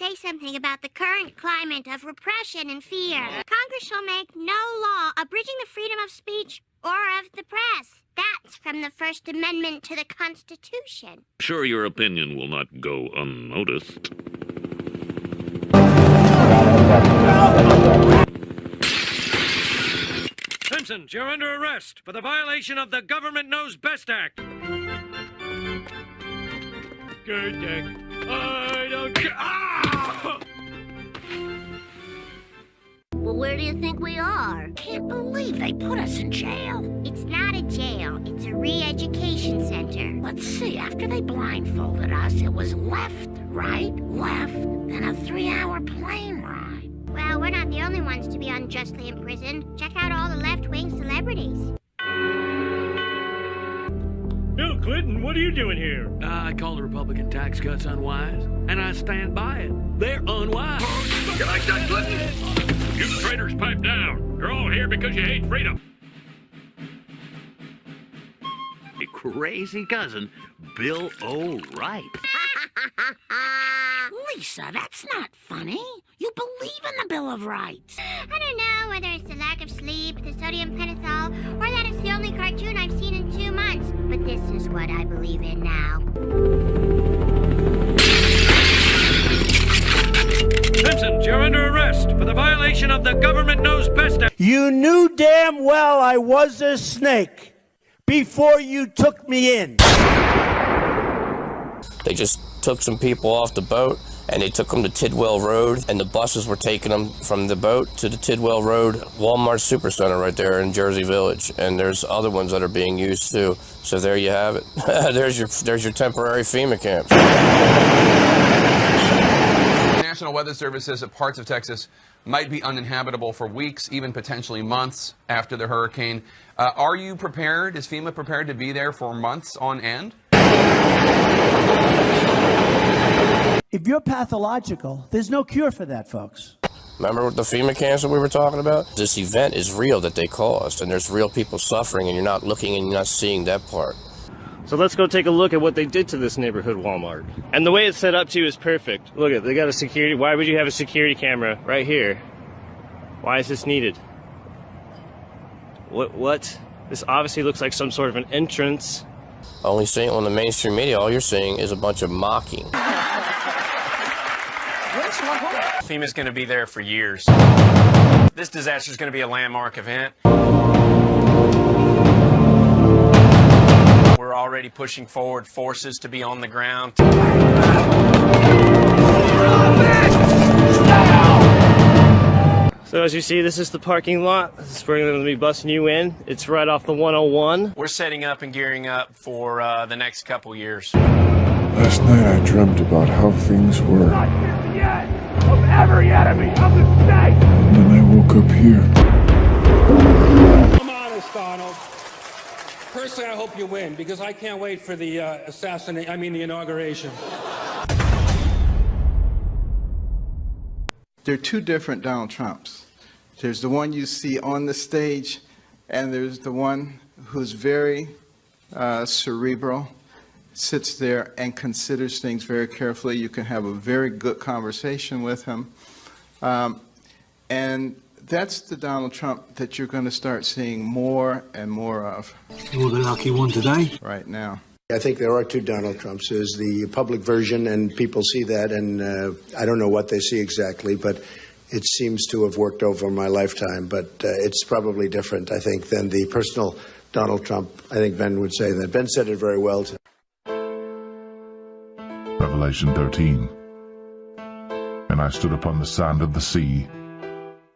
say something about the current climate of repression and fear. Congress shall make no law abridging the freedom of speech or of the press. That's from the First Amendment to the Constitution. Sure, your opinion will not go unnoticed. Simpsons, you're under arrest for the violation of the Government Knows Best Act. Good day. I don't care. Ah! Well, where do you think we are? Can't believe they put us in jail. It's not a jail. It's a re-education center. Let's see, after they blindfolded us, it was left, right, left, then a 3-hour plane ride. Well, we're not the only ones to be unjustly imprisoned. Check out all the left-wing celebrities. Bill Clinton, what are you doing here? I call the Republican tax cuts unwise, and I stand by it. They're unwise. You like that, Clinton? You traitors, pipe down. You're all here because you hate freedom. A crazy cousin, Bill O'Reilly. Lisa, that's not funny. You believe in the Bill of Rights. I don't know whether it's the lack of sleep, the sodium pentothal, or that it's the only cartoon I've seen in 2 months. But this is what I believe in now. Simpsons, you're under arrest for the violation of the Government Knows Best Act. You knew damn well I was a snake before you took me in. They just took some people off the boat and they took them to Tidwell Road, and the buses were taking them from the boat to the Tidwell Road Walmart Supercenter right there in Jersey Village, and there's other ones that are being used too. So there you have it. there's your temporary FEMA camps. The National Weather Service says that parts of Texas might be uninhabitable for weeks, even potentially months after the hurricane. Are you prepared? Is FEMA prepared to be there for months on end? If you're pathological, there's no cure for that, folks. Remember what the FEMA camps that we were talking about? This event is real that they caused, and there's real people suffering, and you're not looking and you're not seeing that part. So let's go take a look at what they did to this neighborhood Walmart. And the way it's set up too is perfect. Look at, they got a security. Why would you have a security camera right here? Why is this needed? What? This obviously looks like some sort of an entrance. Only seeing on the mainstream media, all you're seeing is a bunch of mocking. FEMA's going to be there for years. This disaster is going to be a landmark event. We're already pushing forward forces to be on the ground. So as you see, this is the parking lot. This is where we're going to be busting you in. It's right off the 101. We're setting up and gearing up for the next couple years. Last night I dreamt about how things were. Not here yet of every enemy of the state. And then I woke up here. I'm honest, Donald. Personally, I hope you win because I can't wait for the the inauguration. There are two different Donald Trumps. There's the one you see on the stage, and there's the one who's very cerebral, sits there and considers things very carefully. You can have a very good conversation with him. And that's the Donald Trump that you're going to start seeing more and more of. You're the lucky one today. Right now. I think there are two Donald Trumps. There's the public version, and people see that, and I don't know what they see exactly, but it seems to have worked over my lifetime. But it's probably different, I think, than the personal Donald Trump. I think Ben would say that. Ben said it very well today. Revelation 13. And I stood upon the sand of the sea,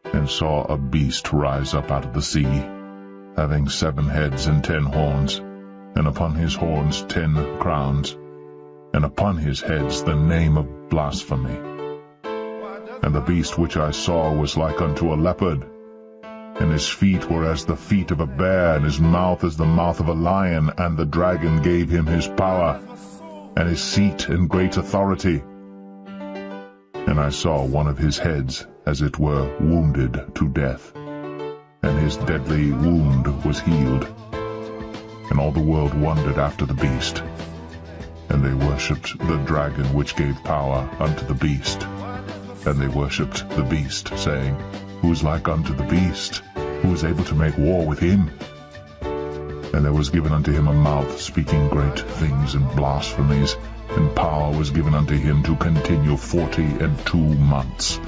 and saw a beast rise up out of the sea, having 7 heads and 10 horns, and upon his horns 10 crowns, and upon his heads the name of blasphemy. And the beast which I saw was like unto a leopard, and his feet were as the feet of a bear, and his mouth as the mouth of a lion. And the dragon gave him his power, and his seat and great authority. And I saw one of his heads as it were wounded to death, and his deadly wound was healed. And all the world wondered after the beast, and they worshipped the dragon which gave power unto the beast, And they worshipped the beast, saying, Who is like unto the beast? Who is able to make war with him? And there was given unto him a mouth speaking great things and blasphemies, and power was given unto him to continue 42 months.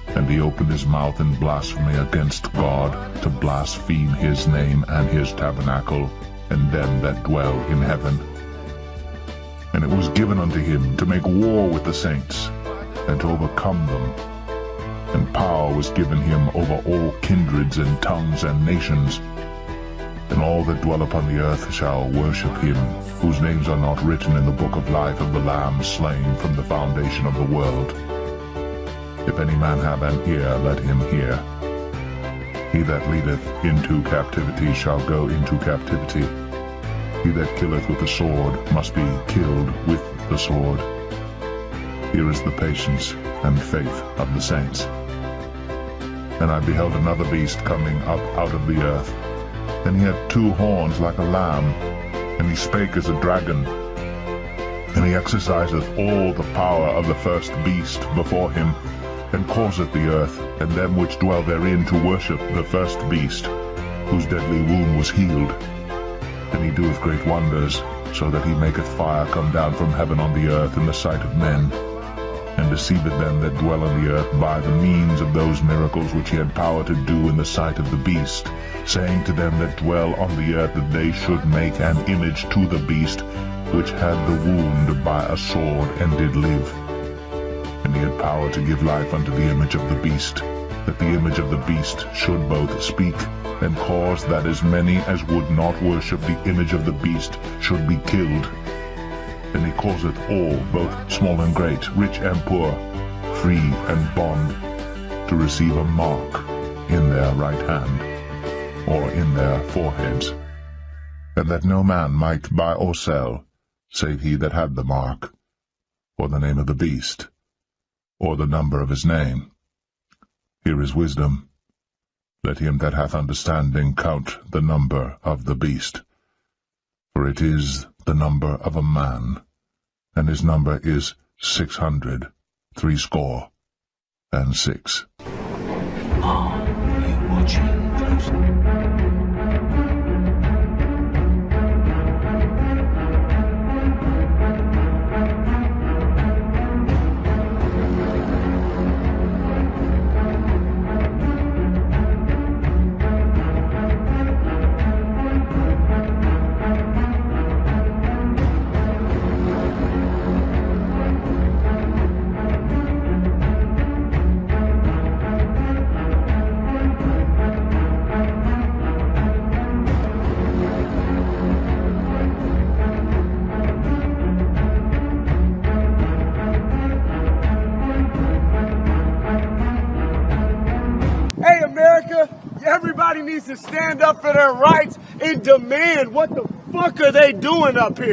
And he opened his mouth in blasphemy against God, to blaspheme his name and his tabernacle, and them that dwell in heaven. And it was given unto him to make war with the saints, and to overcome them. And power was given him over all kindreds and tongues and nations. And all that dwell upon the earth shall worship him, whose names are not written in the book of life of the Lamb slain from the foundation of the world. If any man have an ear, let him hear. He that leadeth into captivity shall go into captivity. He that killeth with the sword must be killed with the sword. Here is the patience and faith of the saints. And I beheld another beast coming up out of the earth. And he had 2 horns like a lamb, and he spake as a dragon. And he exerciseth all the power of the first beast before him, and causeth the earth and them which dwell therein to worship the first beast, whose deadly wound was healed. And he doeth great wonders, so that he maketh fire come down from heaven on the earth in the sight of men, and deceiveth them that dwell on the earth by the means of those miracles which he had power to do in the sight of the beast, saying to them that dwell on the earth that they should make an image to the beast, which had the wound by a sword and did live. And he had power to give life unto the image of the beast, that the image of the beast should both speak, and cause that as many as would not worship the image of the beast should be killed. And he causeth all, both small and great, rich and poor, free and bond, to receive a mark in their right hand, or in their foreheads, and that no man might buy or sell, save he that had the mark, or the name of the beast, or the number of his name. Here is wisdom. Let him that hath understanding count the number of the beast, for it is the number of a man, and his number is 666. Are you watching closely? Hey, America, everybody needs to stand up for their rights and demand what the fuck are they doing up here?